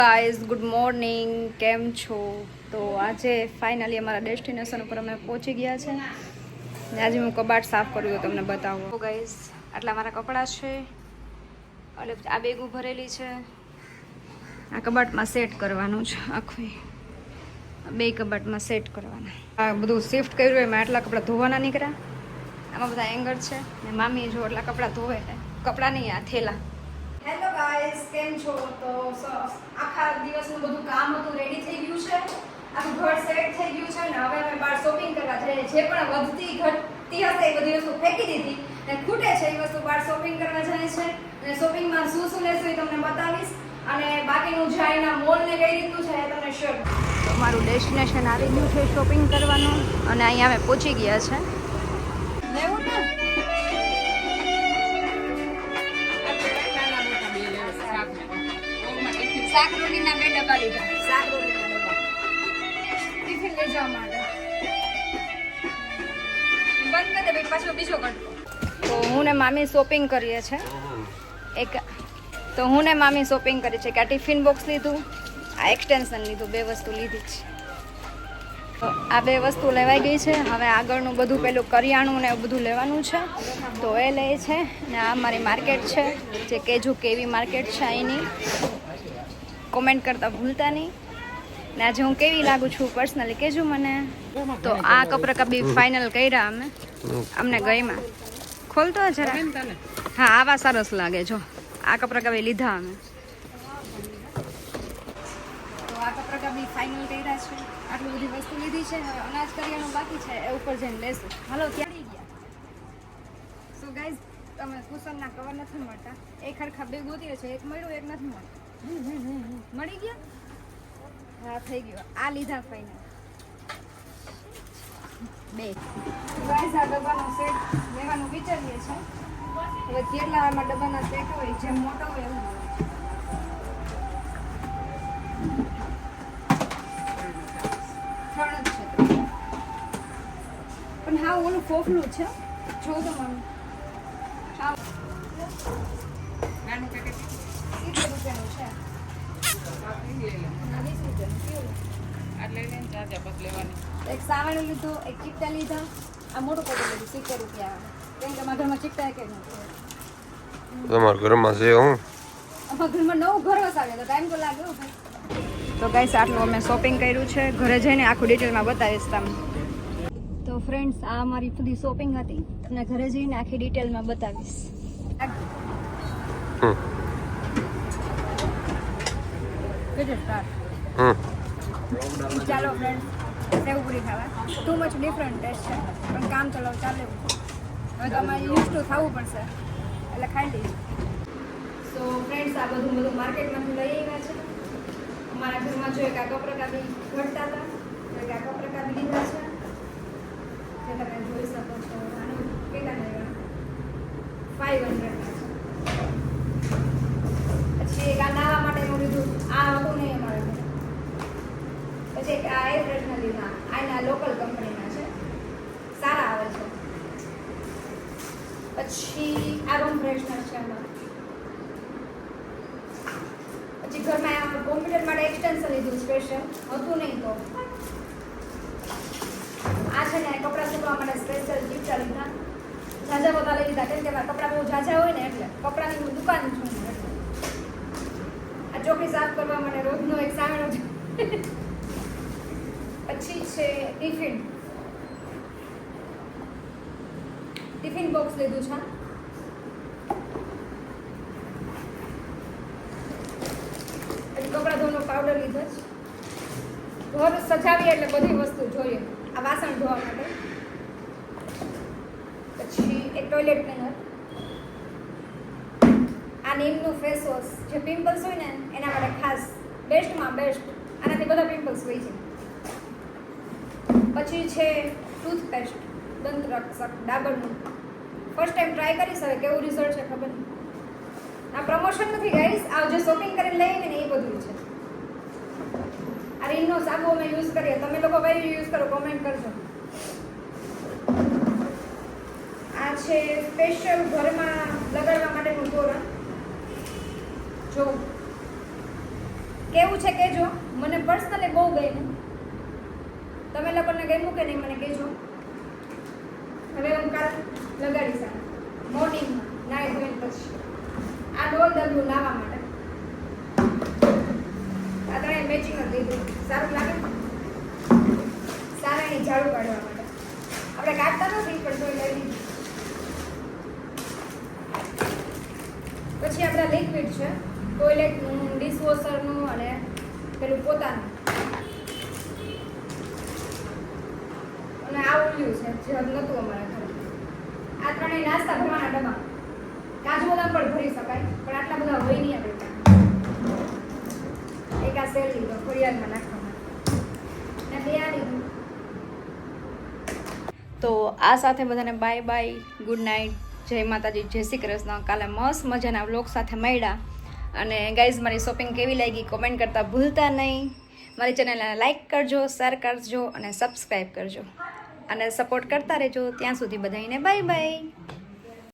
Guys good morning, કેમ છો? તો આજે ફાઇનલી અમારા ડેસ્ટિનેશન ઉપર અમે પહોંચી ગયા છે ને આજે હું કબાટ સાફ કર્યું તો તમને બતાવું. તો ગાઈઝ આટલા મારા કપડાં છે, એટલે આ બેગું ભરેલી છે. આ કબાટમાં સેટ કરવાનું છે, આખું બે કબાટમાં સેટ કરવાના. આ બધું શિફ્ટ કર્યું એમાં આટલા કપડાં ધોવાના નીકળ્યા. આમાં બધા એંગર છે ને મામી જો એટલા કપડાં ધોવે, કપડાં નહીં આ થેલા. હેલો ગાઈસ, કેમ છો? તો આખા દિવસનું બધું કામ હતું રેડી થઈ ગયું છે, આખું ઘર સેટ થઈ ગયું છે ને હવે અમે બહાર શોપિંગ કરવા જઈએ. જે પણ વધતી ઘટતી હશે એ બધી વસ્તુ ફેંકી દીધી ને ખૂટે છે એ વસ્તુ બહાર શોપિંગ કરવા જાય છે અને શોપિંગમાં શું શું લેશું એ તમને બતાવીશ અને બાકીનું જાયના મોલ ને કઈ રીતનું છે એ તમને શેર. તો મારું ડેસ્ટિનેશન આવી ગયું છે શોપિંગ કરવાનું અને અહીંયા અમે પહોંચી ગયા છે. લેવું ને શાક રોટીના 2 ડબ્બા લીધા. શાક રોટીના ડબ્બા ટિફિન લઈ જવા માટે. બંધ કરી દે ભાઈ, પાછો બીજો કટકો. તો હું ને મામી શોપિંગ કરીએ છે હું ને મામી શોપિંગ કરી છે કે આ ટિફિન બોક્સ લીધું, આ એક્સટેન્શન લીધું, 2 વસ્તુ લીધી છે. તો આ 2 વસ્તુ લેવાઈ ગઈ છે. હવે આગળનું બધું પેલું કરિયાણું ને એવું બધું લેવાનું છે તો એ લે છે ને આ મારી માર્કેટ છે જે કેજુ કેવી માર્કેટ છે અહીંની. કોમેન્ટ કરતા ભૂલતા નહીં ને આજે હું કેવી લાગુ છું પર્સનલી કહેજો મને. તો આ કપરા બી ફાઇનલ કર્યા અમે, અમને ગઈમાં. ખોલતો જરા. હા, આવા સરસ લાગે. જો આ કપરા બી લીધા અમે. તો આ કપરા બી ફાઇનલ કર્યા છે. આટલી બધી વસ્તુ લીધી છે. હવે અનાજ કરિયાણું બાકી છે, એ ઉપર જઈને લેશું. હાલો, ક્યાં ગયા? સો ગાઈઝ, તમે કુશનના કવર નથી મળતા. એક ખરખા 2 ગોતીએ છે, એક મળ્યું, એક નથી મળતું. મળી ગયા? હા, થઈ ગયો. આ લીધા ફાઇનલ 2. ગાઈઝ આ ડબ્બાનો સેટ લેવાનું વિચારીએ છે. હવે કેટલા આમાં ડબ્બાના સેટ હોય, જેમ મોટો હોય એવું ત્રણ જ છે પણ હા ઓલું ફોફલું છે. જો તો મને હા નાનું પેકેટ 70 રૂપિયાનું છે. એક સાવણ લીધું, એક ચીકટા લીધા. આ મોટું પેકેટ લીધું 70 રૂપિયા. કેમ કે અમારા ઘરમાં ચીકટા કે નથી. તમારા ઘરમાં છે? હું અમારા ઘરમાં નવું ઘર વસાવે તો ટાઈમ તો લાગે ભાઈ. તો ગાઈસ આટલું અમે શોપિંગ કર્યું છે. ઘરે જઈને આખું ડિટેલમાં બતાવીશ તમને. તો ફ્રેન્ડ્સ, આ અમારી બધી શોપિંગ હતી, તમને ઘરે જઈને આખી ડિટેલમાં બતાવીશ. ચાલો ફ્રેન્ડ, સેવપુરી ખાવા. ટુ મચ ડિફરન્ટ ટેસ્ટ છે પણ કામ ચલાવ ચાલે. હવે તમારે યુઝ ટુ થવું પડશે એટલે ખાઈ લઈશું. સો ફ્રેન્ડ્સ, આ બધું માર્કેટમાંથી લઈ આવ્યા છે. અમારા ઘરમાં જો એક આ કપરા બી ઘટતા હતા, એક આ કપરા બી લીધા છે જે તમે જોઈ શકો છો. આનું કેટલા લેવા? 500 છે. પછી એક આ નાવા માટેનું લીધું, આ હતું નહીં અમારે. પછી એક આ એર ફ્રેશનર લીધા, આના લોકલ કંપનીના છે, સારા આવે છે. પછી આ રૂમ ફ્રેશનર છે અમારે. પછી ઘરમાં કોમ્પ્યુટર માટે એક્સટેન્શન લીધું સ્પેશિયલ, હતું નહીં તો. આ છે ને કપડાં સુકવવા માટે સ્પેશિયલ ચીપટા લીધા. ઝાઝા બધા લઈ લીધા કેમ કે મારા કપડાં બહુ ઝાઝા હોય ને એટલે. કપડાની દુકાન છું એટલે. આ ચોકી સાફ કરવા માટે રોજનો એક સામેનો છે. પછી છે ટિફિન બોક્સ લીધું છે. કપડા ધોવાનો પાવડર લીધો છે. ઘર સજાવીએ એટલે બધી વસ્તુ જોઈએ. આ વાસણ ધોવા માટે. પછી એક ટોયલેટ ક્લીનર. આ નીમનું ફેસ વોશ, જે પિમ્પલ્સ હોય ને એના માટે ખાસ બેસ્ટમાં બેસ્ટ. આનાથી બધા પિમ્પલ્સ હોય છે. પછી છે ટૂથપેસ્ટ, દંતરક્ષક ડાબરનું. ફર્સ્ટ ટાઈમ ટ્રાય કરીશ, હવે કેવું રિઝલ્ટ છે ખબર નહીં. આ પ્રમોશન નથી ગાઈસ, આ જે શોપિંગ કરીને લઈને ને એ બધું છે. આ રીનનો સાબુ અમે યુઝ કરીએ, તમે લોકો કઈ યુઝ કરો કોમેન્ટ કરજો. આ છે સ્પેશિયલ ઘરમાં લગાડવા માટેનું તોરણ. જો કેવું છે કહેજો. મને પર્સનલી બહુ ગમ્યું. તમે લોકોને ગમ્યું કે નહીં મને કહેજો. હવે હું કાલ લગાડીશ મોર્નિંગમાં નાઈ ધોઈને પછી. આ ડોલ દબલું લાવવા માટે આ ત્રણે મેચિંગ જ લીધું. સારું લાગે સારાની ઝાડુ કાઢવા માટે. આપણે કાઢતા નથી પણ તોય લઈ લીધું. પછી આપણા લિક્વિડ છે ટોયલેટનું, ડિશવોશરનું અને પેલું પોતાનું. અને આ ઉલ્યું છે જે નહોતું અમારા ઘરે. આ ત્રણેય નાસ્તા ભરવાના ડબ્બા. કાજુ બદામ પણ ભરી શકાય પણ આટલા બધા હોય નહીં આપણે પાસે. એક આ સેલ લીધો ફળિયામાં નાખવા માટે ને બે આ લીધું. તો આ સાથે બધાને બાય બાય, ગુડ નાઇટ, જય માતાજી, જય શ્રી કૃષ્ણ. કાલે મસ્ત મજાના વ્લોગ સાથે મળ્યા. અને ગાઈઝ મારી શોપિંગ કેવી લાગી કોમેન્ટ કરતા ભૂલતા નહીં. મારી ચેનલને લાઇક કરજો, શેર કરજો અને સબસ્ક્રાઈબ કરજો અને સપોર્ટ કરતા રહેજો. ત્યાં સુધી બધાને બાય બાય.